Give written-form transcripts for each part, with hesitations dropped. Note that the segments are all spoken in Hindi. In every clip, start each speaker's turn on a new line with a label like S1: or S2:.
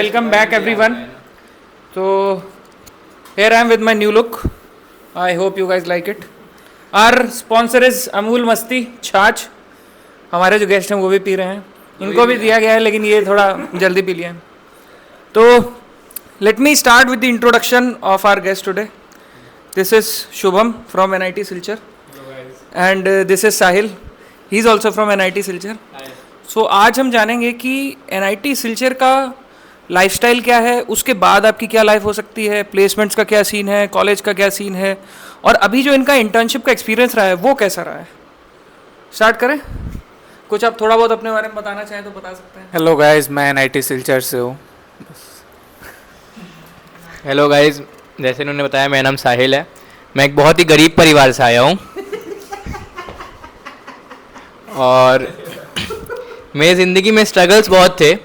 S1: welcome back everyone. So here I am with my new look. I hope you guys like it. Our sponsor is Amul मस्ती छाछ. हमारे जो गेस्ट हैं वो भी पी रहे हैं. इनको भी दिया गया है लेकिन ये थोड़ा जल्दी पी लिया है. तो let me start with the introduction of our guest today. This is Shubham from NIT Silchar. And this is Sahil. He is also from NIT Silchar. So आज हम जानेंगे कि NIT सिल्चर का लाइफस्टाइल क्या है, उसके बाद आपकी क्या लाइफ हो सकती है, प्लेसमेंट्स का क्या सीन है, कॉलेज का क्या सीन है, और अभी जो इनका इंटर्नशिप का एक्सपीरियंस रहा है वो कैसा रहा है. स्टार्ट करें. कुछ आप थोड़ा बहुत अपने बारे में बताना चाहें तो बता सकते हैं.
S2: हेलो गाइस, मैं NIT सिल्चर से हूँ.
S3: हेलो गाइस, जैसे इन्होंने बताया मेरा नाम साहिल है. मैं एक बहुत ही गरीब परिवार से आया हूँ और मेरी ज़िंदगी में स्ट्रगल्स बहुत थे,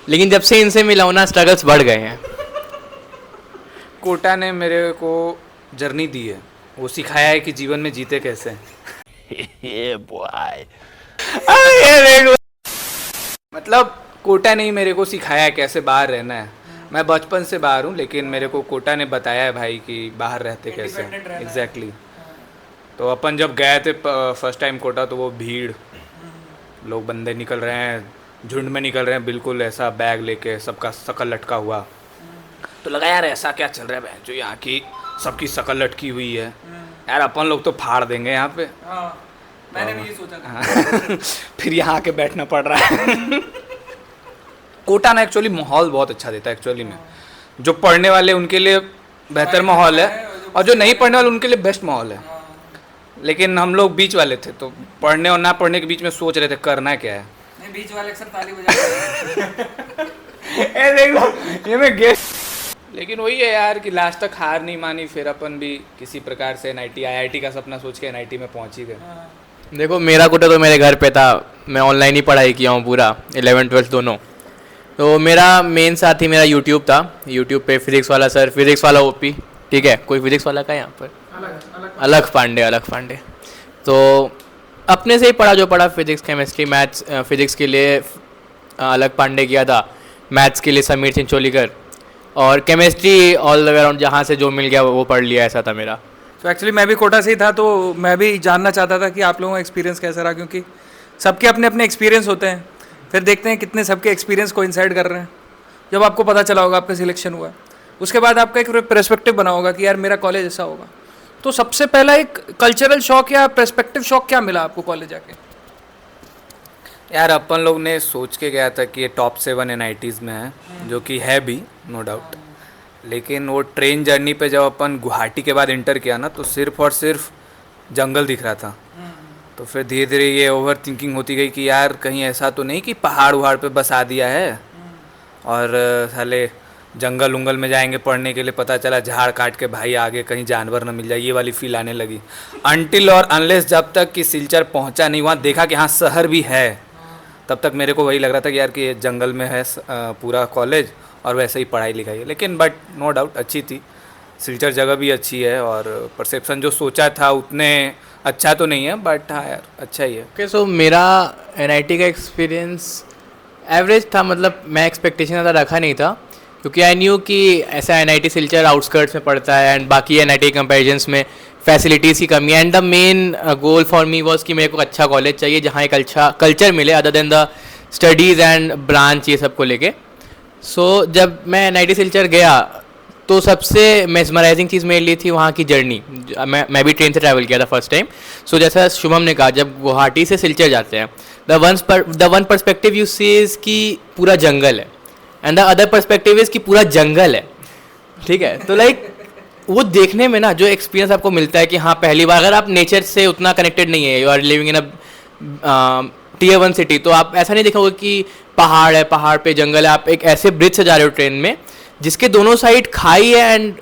S3: लेकिन जब से इनसे मिला हूं ना स्ट्रगल्स बढ़ गए हैं.
S2: कोटा ने मेरे को जर्नी दी है, वो सिखाया है कि जीवन में जीते कैसे. मतलब कोटा ने ही मेरे को सिखाया है कैसे बाहर रहना है. मैं बचपन से बाहर हूँ, लेकिन मेरे को कोटा ने बताया है भाई कि बाहर रहते कैसे. एग्जैक्टली. तो अपन जब गए थे फर्स्ट टाइम कोटा, तो वो भीड़, लोग बंदे निकल रहे हैं, झुंड में निकल रहे हैं, बिल्कुल ऐसा बैग लेके, सबका शकल लटका हुआ. तो लगा यार ऐसा क्या चल रहा है जो यहाँ की सबकी शकल लटकी हुई है, यार अपन लोग तो फाड़ देंगे यहाँ पे.
S1: मैंने भी ये सोचा था.
S2: फिर यहाँ आके बैठना पड़ रहा है. कोटा ना एक्चुअली माहौल बहुत अच्छा देता है. एक्चुअली में जो पढ़ने वाले उनके लिए बेहतर माहौल है, और जो नहीं पढ़ने वाले उनके लिए बेस्ट माहौल है. लेकिन हम लोग बीच वाले थे, तो पढ़ने और ना पढ़ने के बीच में सोच रहे थे करना क्या है.
S1: नहीं, बीच वाले अक्सर ताली बजाते
S2: हैं. देख लो ये मैं गेस. लेकिन वही है यार कि लास्ट तक हार नहीं मानी. फिर अपन भी किसी प्रकार से NIT IIT का सपना सोच के NIT में पहुंच ही गए.
S3: देखो, मेरा कोटा तो मेरे घर पे था. मैं ऑनलाइन ही पढ़ाई किया हूँ पूरा 11th-12th दोनों. तो मेरा मेन साथी मेरा यूट्यूब था. यूट्यूब पे फिजिक्स वाला सर, फिजिक्स वाला OP, ठीक है. कोई फिजिक्स वाला का यहाँ पर अलग पांडे. तो अपने से ही पढ़ा जो पढ़ा, फिजिक्स केमिस्ट्री मैथ्स. फिजिक्स के लिए अलग पांडे किया था, मैथ्स के लिए समीर चिंचोलीकर, और chemistry all the way around जहाँ से जो मिल गया वो पढ़ लिया. ऐसा था मेरा.
S1: तो एक्चुअली मैं भी कोटा से ही था, तो मैं भी जानना चाहता था कि आप लोगों का एक्सपीरियंस कैसा रहा, क्योंकि सबके अपने अपने एक्सपीरियंस होते हैं. फिर देखते हैं कितने सबके एक्सपीरियंस कोइंसाइड कर रहे हैं. जब आपको पता चला होगा आपका सिलेक्शन हुआ, उसके बाद आपका एक पर्सपेक्टिव बना होगा कि यार मेरा कॉलेज ऐसा होगा. तो सबसे पहला एक कल्चरल शॉक या पर्सपेक्टिव शॉक क्या मिला आपको कॉलेज जाके?
S2: यार अपन लोग ने सोच के गया था कि ये टॉप 7 NITs में है, जो कि है भी नो डाउट. लेकिन वो ट्रेन जर्नी पे जब अपन गुवाहाटी के बाद इंटर किया ना, तो सिर्फ और सिर्फ जंगल दिख रहा था. तो फिर धीरे धीरे ये ओवर थिंकिंग होती गई कि यार कहीं ऐसा तो नहीं कि पहाड़ वहाड़ पे बसा दिया है, और साले जंगल उंगल में जाएंगे पढ़ने के लिए, पता चला झाड़ काट के भाई आगे कहीं जानवर न मिल जाए. ये वाली फील आने लगी. अनटिल और अनलेस जब तक कि सिल्चर पहुंचा नहीं, वहाँ देखा कि हाँ शहर भी है, तब तक मेरे को वही लग रहा था कि यार कि ये जंगल में है पूरा कॉलेज, और वैसे ही पढ़ाई लिखाई है. लेकिन बट नो डाउट अच्छी थी. सिल्चर जगह भी अच्छी है, और परसेप्शन जो सोचा था उतने अच्छा तो नहीं है, बट हाँ यार अच्छा ही है.
S3: ओके, सो मेरा NIT का एक्सपीरियंस एवरेज था. मतलब मैं एक्सपेक्टेशन ज़्यादा रखा नहीं था, क्योंकि आई न्यू कि ऐसा NIT सिल्चर आउटस्कर्ट्स में पड़ता है, एंड बाकी NIT कंपेरिजन्स में फैसिलिटीज़ की कमी है. And the main goal for me was कि मेरे को अच्छा कॉलेज चाहिए जहाँ एक अच्छा कल्चर मिले other than the studies and branch, ये सब को लेके. सो जब मैं NIT सिल्चर गया तो सबसे मेस्मराइजिंग चीज़ मेरे लिए थी वहाँ की जर्नी. मैं भी ट्रेन से ट्रैवल किया था फर्स्ट टाइम. सो जैसा शुभम ने कहा, जब गुवाहाटी से सिल्चर जाते हैं, the one perspective you see is कि पूरा जंगल है, and the other perspective is कि पूरा जंगल है. ठीक है. तो लाइक वो देखने में ना जो एक्सपीरियंस आपको मिलता है कि हाँ पहली बार अगर आप नेचर से उतना कनेक्टेड नहीं है, you are living in a Tier 1 city, तो आप ऐसा नहीं देखोगे कि पहाड़ है, पहाड़ पे जंगल है. आप एक ऐसे ब्रिज से जा रहे हो ट्रेन में जिसके दोनों साइड खाई है, एंड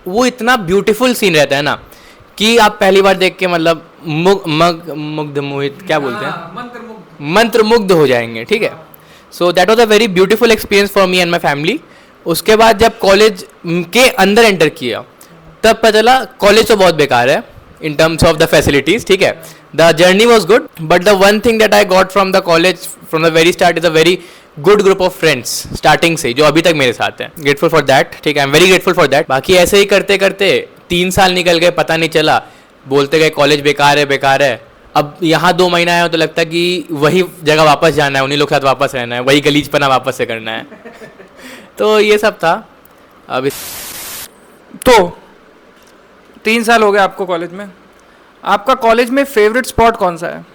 S3: वो इतना ब्यूटीफुल सीन रहता है ना कि आप पहली बार देख के मतलब मुग्ध मोहित क्या बोलते हैं, मंत्रमुग्ध हो जाएंगे. ठीक है. So that was a very beautiful experience for me and my family. उसके बाद जब कॉलेज के अंदर एंटर किया, तब पता चला कॉलेज तो बहुत बेकार है, in terms of the facilities. ठीक है, the journey was good, but the one thing that I got from the college from the very start is a very good group of friends starting से, जो अभी तक मेरे साथ हैं. Grateful for that. ठीक है, I'm very grateful for that. बाकी ऐसे ही करते करते 3 साल निकल गए, पता नहीं चला, बोलते गए कॉलेज बेकार है. अब यहाँ 2 महीना आया तो लगता है कि वही जगह वापस जाना है, उन्हीं लोग के साथ वापस रहना है, वही गलीजपना वापस से करना है. तो ये सब था. अब
S1: तो 3 साल हो गए आपको कॉलेज में. आपका कॉलेज में फेवरेट स्पॉट कौन सा है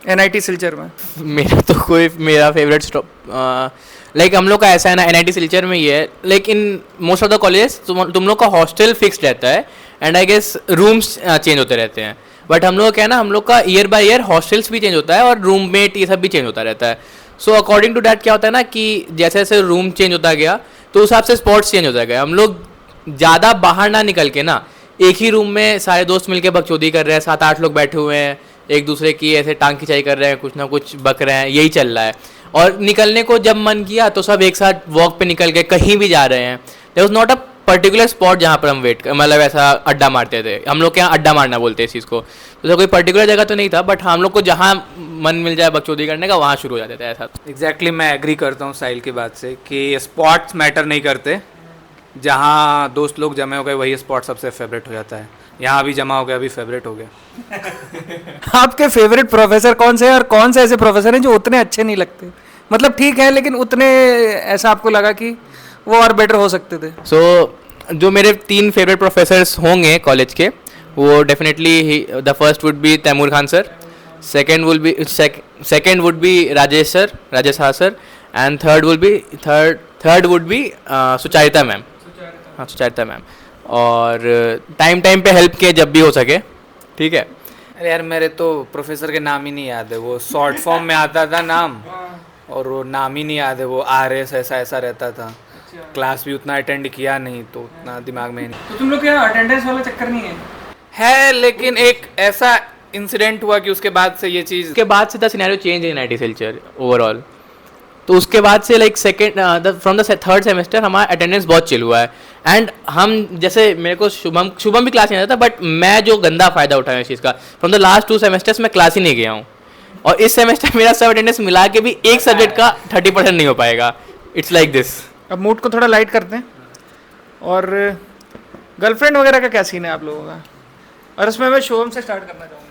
S1: एनआईटी सिलचर में?
S3: मेरा फेवरेट स्टॉप लाइक हम लोग का ऐसा है ना, एनआईटी सिलचर में ये है, like in most of the college तुम लोग का हॉस्टल फिक्स्ड रहता है and I guess rooms change होते रहते हैं. बट हम लोग क्या है ना, हम लोग का ईयर बाय ईयर हॉस्टल्स भी चेंज होता है और रूममेट ये सब भी चेंज होता रहता है. सो अकॉर्डिंग टू डैट क्या होता है ना कि जैसे जैसे रूम चेंज होता गया तो उस हिसाब से स्पॉट्स चेंज होता गया. हम लोग ज़्यादा बाहर ना निकल के ना, एक ही रूम में सारे दोस्त मिलके बकचोदी कर रहे हैं, 7-8 लोग बैठे हुए हैं, एक दूसरे की ऐसे टांग खिंचाई कर रहे हैं, कुछ ना कुछ बक रहे हैं, यही चल रहा है. और निकलने को जब मन किया तो सब एक साथ वॉक पे निकल गए, कहीं भी जा रहे हैं. There was not a particular spot जहाँ पर हम मतलब ऐसा अड्डा मारते थे. हम लोग के यहाँ अड्डा मारना बोलते हैं इस चीज़ को. तो कोई पर्टिकुलर जगह तो नहीं था, बट हम लोग को जहाँ मन मिल जाए बकचोदी करने का वहाँ शुरू हो जाते थे ऐसा.
S2: एग्जैक्टली मैं एग्री करता हूँ साहिल की बात से कि स्पॉट्स मैटर नहीं करते. जहाँ दोस्त लोग जमे हो गए वही स्पॉट सबसे फेवरेट हो जाता है. यहाँ भी जमा हो गया, अभी फेवरेट हो गया.
S1: आपके फेवरेट प्रोफेसर कौन से हैं और कौन से ऐसे प्रोफेसर हैं जो उतने अच्छे नहीं लगते? मतलब ठीक है लेकिन उतने ऐसा आपको लगा कि वो और बेटर हो सकते थे?
S3: जो मेरे 3 फेवरेट प्रोफेसर्स होंगे कॉलेज के, वो definitely the first would be Taimur Khan sir, second would be Rajesh हाँ sir, and third would be Sucharita ma'am. हाँ, सुचारिता मैम. और टाइम पे हेल्प किए जब भी हो सके. ठीक है.
S2: अरे यार मेरे तो प्रोफेसर के नाम ही नहीं याद है. वो शॉर्ट फॉर्म में आता था नाम, और वो नाम ही नहीं याद है. वो RS ऐसा रहता था. क्लास भी उतना अटेंड किया नहीं तो उतना दिमाग में नहीं.
S1: तो तुम लोग क्या अटेंडेंस वाला चक्कर नहीं
S2: है लेकिन एक ऐसा इंसिडेंट हुआ कि उसके बाद से ये चीज़,
S3: उसके बाद से the scenario change in NIT Silchar overall. तो उसके बाद से like from the third semester हमारा अटेंडेंस बहुत चिल हुआ है. एंड हम जैसे मेरे को शुभम भी क्लास नहीं आता था, बट मैं जो गंदा फ़ायदा उठाया इस चीज़ का, फ्रॉम द लास्ट 2 सेमेस्टर्स मैं क्लास ही नहीं गया हूँ. और इस सेमेस्टर मेरा सब अटेंडेंस मिला के भी एक सब्जेक्ट का 30% नहीं हो पाएगा. It's like this.
S1: अब मूड को थोड़ा लाइट करते हैं. और गर्लफ्रेंड वगैरह का क्या सीन है आप लोगों का? और उसमें मैं शुभम से स्टार्ट करना चाहूँगा.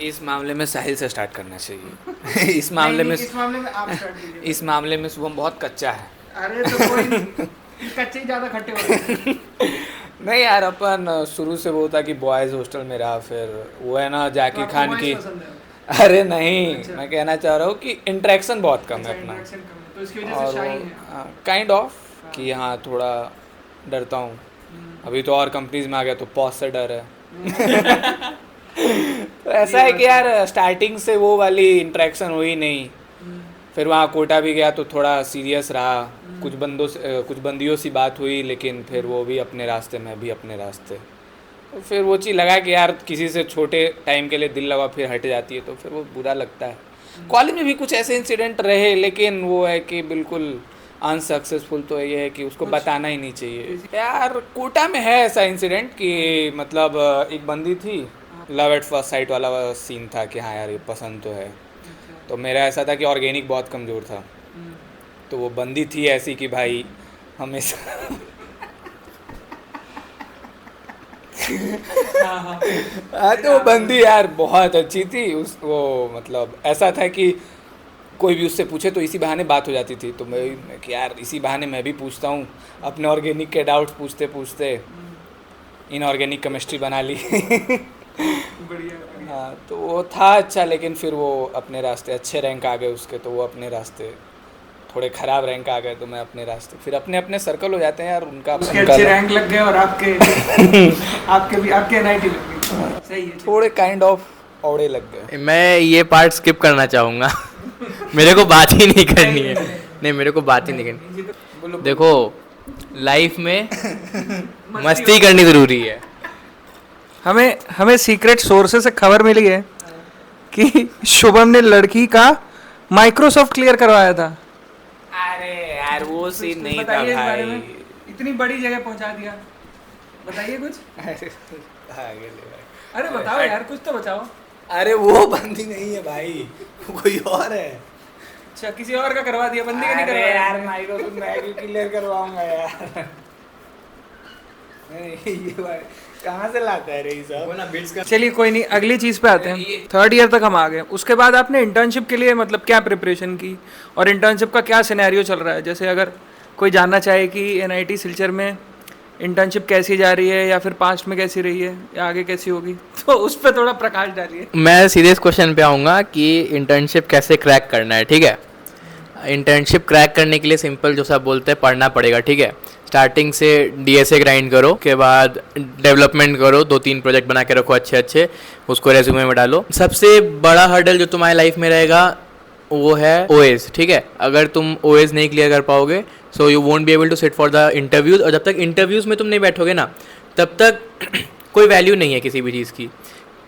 S2: इस मामले में साहिल से स्टार्ट करना चाहिए. इस मामले में
S1: आप स्टार्ट कीजिए.
S2: इस मामले में शुभम बहुत कच्चा है.
S1: अरे तो कोई कच्चे ही ज़्यादा खट्टे होते हैं.
S2: नहीं यार, अपन शुरू से वो था कि बॉयज़ हॉस्टल में रहा. फिर वो है ना जाकिर खान की, अरे नहीं अच्छा. मैं कहना चाह रहा हूँ कि इंटरेक्शन बहुत कम है अपना.
S1: तो इसकी वजह से शाई है
S2: काइंड ऑफ कि हाँ थोड़ा डरता हूँ. अभी तो और कंपनीज में आ गया तो पॉज से डर है. तो ऐसा है कि यार स्टार्टिंग से वो वाली इंटरेक्शन हुई नहीं. फिर वहाँ कोटा भी गया तो थोड़ा सीरियस रहा. कुछ बंदियों सी बात हुई, लेकिन फिर वो भी अपने रास्ते, मैं भी अपने रास्ते. तो फिर वो चीज़ लगा कि यार किसी से छोटे टाइम के लिए दिल लगा फिर हट जाती है तो फिर वो बुरा लगता है. कॉलेज में भी कुछ ऐसे इंसिडेंट रहे, लेकिन वो है कि बिल्कुल अनसक्सेसफुल. तो ये है कि उसको बताना ही नहीं चाहिए. यार कोटा में है ऐसा इंसिडेंट कि मतलब एक बंदी थी, लव एट फर्स्ट साइट वाला सीन था कि हाँ यार ये पसंद तो है. तो मेरा ऐसा था कि ऑर्गेनिक बहुत कमज़ोर था. तो वो बंदी थी ऐसी कि भाई हमेशा हाँ तो वो बंदी यार बहुत अच्छी थी. वो मतलब ऐसा था कि कोई भी उससे पूछे तो इसी बहाने बात हो जाती थी. तो मैं कि यार इसी बहाने मैं भी पूछता हूँ. अपने ऑर्गेनिक के डाउट्स पूछते पूछते इनऑर्गेनिक केमिस्ट्री बना ली. हाँ तो वो था अच्छा, लेकिन फिर वो अपने रास्ते, अच्छे रैंक आ गए उसके तो वो अपने रास्ते, थोड़े ख़राब रैंक आ गए तो मैं अपने रास्ते. फिर अपने अपने सर्कल हो जाते हैं यार. उनका
S1: अच्छे रैंक लग गए और आपके आपके एनआईटी लग गए. सही है. थोड़े
S2: काइंड ऑफ औड़े लग गए.
S3: मैं ये पार्ट स्किप करना चाहूँगा. मेरे को बात ही नहीं करनी है. नहीं, मेरे को बात ही नहीं करनी. देखो लाइफ में मस्ती करनी ज़रूरी है.
S1: हमें सीक्रेट सोर्सेस से खबर मिली है कि शुभम ने लड़की का माइक्रोसॉफ्ट क्लियर करवाया था.
S2: अरे यार वो सीन नहीं था
S1: बताइए इस बारे
S2: भाई.
S1: में. इतनी बड़ी जगह पहुंचा दिया, बताइए कुछ.
S2: आगे ले भाई।
S1: अरे बताओ यार, कुछ तो बताओ।
S2: अरे वो बंदी नहीं है भाई, वो कोई और है।
S1: अच्छा, किसी और का करवा दिया, बंदी का नहीं
S2: अरे
S1: करवाया
S2: यार मैं तो मैं क्यों क्लियर करवाऊंगा यार। नहीं, ये भाई कहाँ से लाता है रे ये सब?
S3: वो ना बिल्ड्स का
S1: चलिए कोई नहीं, अगली चीज़ पे आते हैं। 3rd ईयर तक हम आ गए, उसके बाद आपने इंटर्नशिप के लिए मतलब क्या प्रिपरेशन की, और इंटर्नशिप का क्या सिनेरियो चल रहा है? जैसे अगर कोई जानना चाहे कि NIT सिलचर में इंटर्नशिप कैसी जा रही है, या फिर पास्ट में कैसी रही है, या आगे कैसी होगी, तो उस पर थोड़ा प्रकाश डालिए।
S3: मैं सीधे इस क्वेश्चन पे आऊँगा कि इंटर्नशिप कैसे क्रैक करना है, ठीक है। इंटर्नशिप क्रैक करने के लिए सिंपल जो सब बोलते हैं पढ़ना पड़ेगा, ठीक है। स्टार्टिंग से DSA ग्राइंड करो, के बाद डेवलपमेंट करो, 2-3 प्रोजेक्ट बना के रखो अच्छे अच्छे, उसको रेज्यूमे में डालो। सबसे बड़ा हर्डल जो तुम्हारी लाइफ में रहेगा वो है OAS, ठीक है। अगर तुम OAS नहीं क्लियर कर पाओगे, so you won't be able to sit for the interviews, और जब तक इंटरव्यूज़ में तुम नहीं बैठोगे ना, तब तक कोई वैल्यू नहीं है किसी भी चीज़ की।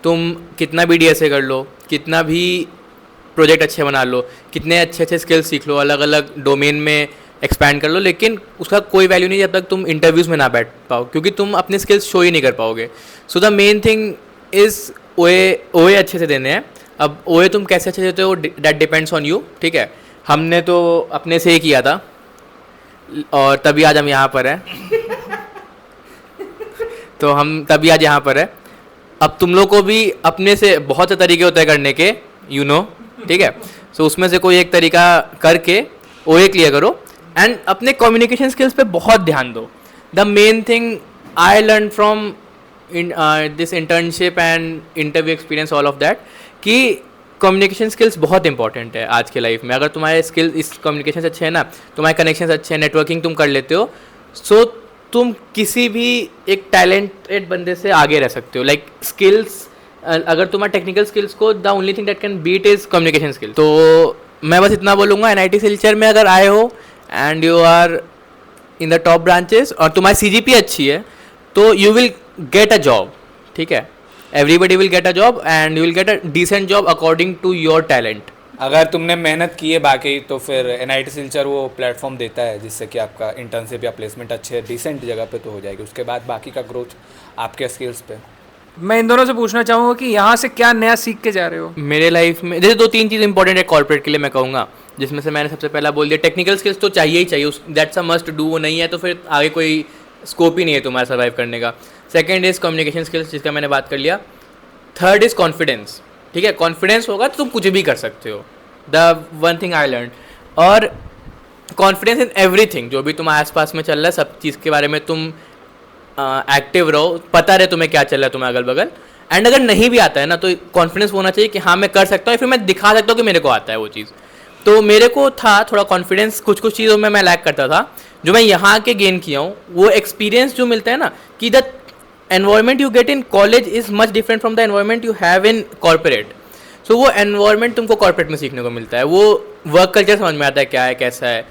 S3: तुम कितना भी DSA कर लो, कितना भी प्रोजेक्ट अच्छे बना लो, कितने अच्छे अच्छे स्किल्स सीख लो, अलग अलग डोमेन में एक्सपैंड कर लो, लेकिन उसका कोई वैल्यू नहीं जब तक तुम इंटरव्यूज़ में ना बैठ पाओ, क्योंकि तुम अपने स्किल्स शो ही नहीं कर पाओगे। So the main thing is OA अच्छे से देने हैं। अब OA तुम कैसे अच्छे देते हो, दैट डिपेंड्स ऑन यू, ठीक है। हमने तो अपने से ही किया था, और तभी आज हम यहाँ पर हैं। तो हम तभी आज यहाँ पर है। अब तुम लोग को भी अपने से बहुत से तरीके होते हैं करने के, यू नो, ठीक है। सो उसमें से कोई एक तरीका करके OA क्लियर करो, एंड अपने कम्युनिकेशन स्किल्स पे बहुत ध्यान दो। The main thing I learn from this internship and interview experience, all of that, कि कम्युनिकेशन स्किल्स बहुत इंपॉर्टेंट है आज के लाइफ में। अगर तुम्हारे स्किल्स इस कम्युनिकेशन अच्छे हैं ना, तुम्हारे कनेक्शन अच्छे हैं, नेटवर्किंग तुम कर लेते हो, सो तुम किसी भी एक टैलेंटेड बंदे से आगे रह सकते हो। लाइक स्किल्स, अगर तुम्हारे टेक्निकल स्किल्स को, the only thing that can beat is communication skill. तो मैं बस इतना बोलूँगा, NIT सिलचर में अगर आए हो and you are in the top branches और तुम्हारी CGP अच्छी है, तो you will get a job, ठीक है। Everybody will get a job and you will get a decent job according to your talent.
S2: अगर तुमने मेहनत की है बाकी, तो फिर NIT सिलचर वो प्लेटफॉर्म देता है जिससे कि आपका इंटर्नशिप या प्लेसमेंट अच्छे डिसेंट जगह पे तो हो जाएगी। उसके बाद बाकी का ग्रोथ आपके स्किल्स पे।
S1: मैं इन दोनों से पूछना चाहूँगा कि यहाँ से क्या नया सीख के जा रहे हो?
S3: मेरे लाइफ में जैसे 2-3 चीज़ इंपॉर्टेंट है कॉर्पोरेट के लिए, मैं कहूँगा, जिसमें से मैंने सबसे पहला बोल दिया, टेक्निकल स्किल्स तो चाहिए ही चाहिए, दैट्स अ मस्ट डू। वो नहीं है तो फिर आगे कोई स्कोप ही नहीं है तुम्हारा सर्वाइव करने का। सेकंड इज़ कम्युनिकेशन स्किल्स, जिसका मैंने बात कर लिया। थर्ड इज़ कॉन्फिडेंस, ठीक है। कॉन्फिडेंस होगा तो तुम कुछ भी कर सकते हो, the one thing I learn. और कॉन्फिडेंस इन एवरीथिंग, जो भी तुम्हारे आसपास में चल रहा है, सब चीज़ के बारे में तुम एक्टिव रहो, पता रहे तुम्हें क्या चल रहा है तुम्हें अगल बगल। एंड अगर नहीं भी आता है ना, तो कॉन्फिडेंस होना चाहिए कि हाँ मैं कर सकता हूँ, या फिर मैं दिखा सकता हूँ कि मेरे को आता है वो चीज़। तो मेरे को था थोड़ा कॉन्फिडेंस, कुछ चीज़ों में मैं लैक करता था, जो मैं यहाँ के गेन किया हूँ। वो एक्सपीरियंस जो मिलता है ना, कि the environment you get in college is much different from the environment you have in corporate. So वो एनवायरमेंट तुमको कॉर्पोरेट में सीखने को मिलता है, वो वर्क कल्चर समझ में आता है क्या है, कैसा है,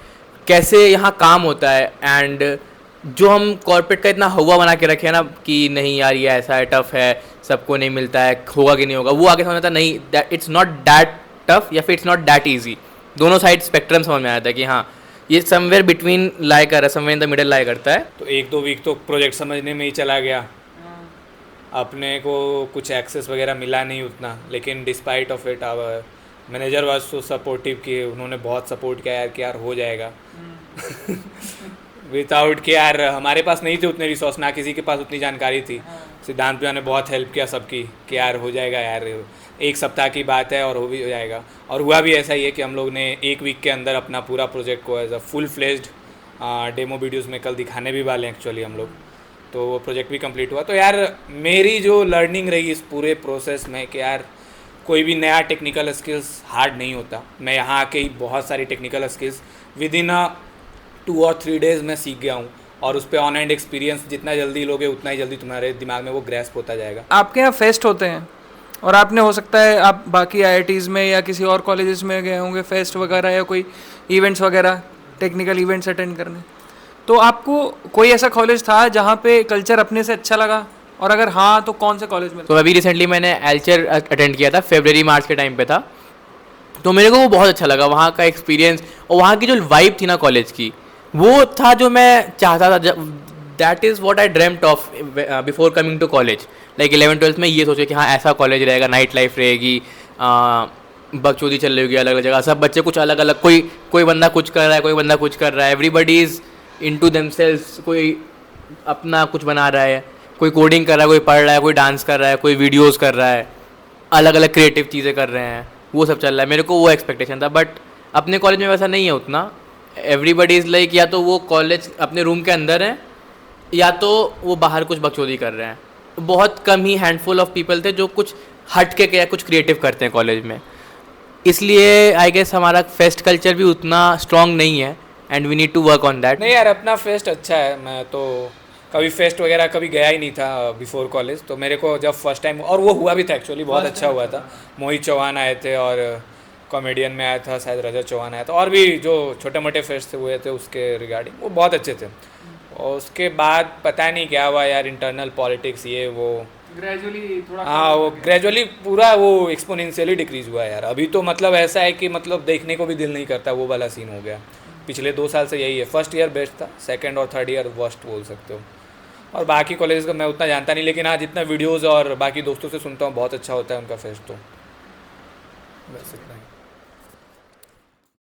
S3: कैसे यहाँ काम होता है। एंड जो हम कॉर्पोरेट का इतना हवा बना के रखे हैं ना कि नहीं यार ये ऐसा है, टफ है, सबको नहीं मिलता है, होगा कि नहीं होगा, वो आगे समझ आता नहीं, इट्स नॉट दैट टफ या फिर इट्स नॉट दैट ईजी। दोनों साइड स्पेक्ट्रम समझ में आता है कि हाँ ये समवेयर बिटवीन लाई कर रहा है, समवेयर इन द मिडल लाई करता है।
S2: तो 1-2 वीक तो प्रोजेक्ट समझने में ही चला गया, अपने को कुछ एक्सेस वगैरह मिला नहीं उतना, लेकिन despite of it our manager was so supportive कि उन्होंने बहुत सपोर्ट किया यार कि यार हो जाएगा। विदाउट कि यार हमारे पास नहीं थे उतने रिसोर्स, ना किसी के पास उतनी जानकारी थी। सिद्धांत भैया ने बहुत हेल्प किया सबकी कि यार हो जाएगा यार, 1 सप्ताह की बात है और हो भी हो जाएगा। और हुआ भी ऐसा ही है कि हम लोग ने 1 वीक के अंदर अपना पूरा प्रोजेक्ट को as a full fledged demo videos में कल दिखाने भी वाले हैं एक्चुअली हम लोग, तो वो प्रोजेक्ट भी कंप्लीट हुआ। तो यार मेरी जो लर्निंग रही इस पूरे प्रोसेस में कि यार कोई भी नया टेक्निकल स्किल्स हार्ड नहीं होता। मैं यहाँ आके ही बहुत सारी टेक्निकल स्किल्स विद इन 2 और 3 डेज़ में सीख गया हूँ, और उस पर ऑन हैंड एक्सपीरियंस जितना जल्दी लोगे उतना ही जल्दी तुम्हारे दिमाग में वो ग्रैस्प होता जाएगा।
S1: आपके यहाँ फेस्ट होते हैं, और आपने हो सकता है आप बाकी IITs में या किसी और कॉलेजेस में गए होंगे फेस्ट वगैरह या कोई इवेंट्स वगैरह, टेक्निकल इवेंट्स अटेंड करने। तो आपको कोई ऐसा कॉलेज था जहाँ पे कल्चर अपने से अच्छा लगा, और अगर हाँ तो कौन से कॉलेज में?
S3: तो अभी रिसेंटली मैंने एल्चर अटेंड किया था, February-March के टाइम पे था, तो मेरे को वो बहुत अच्छा लगा वहाँ का एक्सपीरियंस, और वहाँ की जो वाइब थी ना कॉलेज की, वो था जो मैं चाहता था that is what I dreamt of before coming to college. Like 11th-12th में ये सोचे कि हाँ ऐसा कॉलेज रहेगा, नाइट लाइफ रहेगी, बकचोदी चल रही होगी अलग अलग जगह, सब बच्चे कुछ अलग अलग, कोई बंदा कुछ कर रहा है, कोई बंदा कुछ कर रहा है, एवरीबडी इज़ इनटू देमसेल्व्स, कोई अपना कुछ बना रहा है, कोई कोडिंग कर रहा है, कोई पढ़ रहा है, कोई डांस कर रहा है, कोई वीडियोस कर रहा है, अलग अलग क्रिएटिव चीज़ें कर रहे हैं, वो सब चल रहा है. मेरे को वो एक्सपेक्टेशन था, बट अपने कॉलेज में वैसा नहीं है उतना. एवरीबडी इज़ लाइक या तो वो कॉलेज अपने रूम के अंदर है या तो वो बाहर कुछ बकचोदी कर रहे हैं. बहुत कम ही हैंडफुल ऑफ पीपल थे जो कुछ हट के या कुछ क्रिएटिव करते हैं कॉलेज में. इसलिए आई गेस हमारा फेस्ट कल्चर भी उतना स्ट्रॉन्ग नहीं है and we need to work on that.
S2: नहीं यार, अपना फेस्ट अच्छा है. मैं तो कभी फेस्ट वगैरह कभी गया ही नहीं था बिफोर कॉलेज, तो मेरे को जब फर्स्ट टाइम, और वो हुआ भी था एक्चुअली, बहुत अच्छा हुआ था. मोहित चौहान आए थे और कॉमेडियन में आया था शायद रजत चौहान आया था, और भी जो छोटे मोटे फेस्ट हुए थे उसके रिगार्डिंग, वो बहुत अच्छे थे. और उसके बाद पता नहीं क्या हुआ यार, इंटरनल पॉलिटिक्स ये वो,
S1: ग्रेजुअली थोड़ा,
S2: हाँ वो ग्रेजुअली पूरा वो एक्सपोनेंशियली डिक्रीज हुआ है यार. अभी तो मतलब ऐसा है कि मतलब देखने को भी दिल नहीं करता, वो वाला सीन हो गया. पिछले 2 साल से यही है. फर्स्ट ईयर बेस्ट था, सेकंड और थर्ड ईयर वर्स्ट बोल सकते हो. और बाकी कॉलेज का मैं उतना जानता नहीं, लेकिन हाँ जितना वीडियोज़ और बाकी दोस्तों से सुनता हूँ बहुत अच्छा होता है उनका फेस्ट. तो बस इतना ही.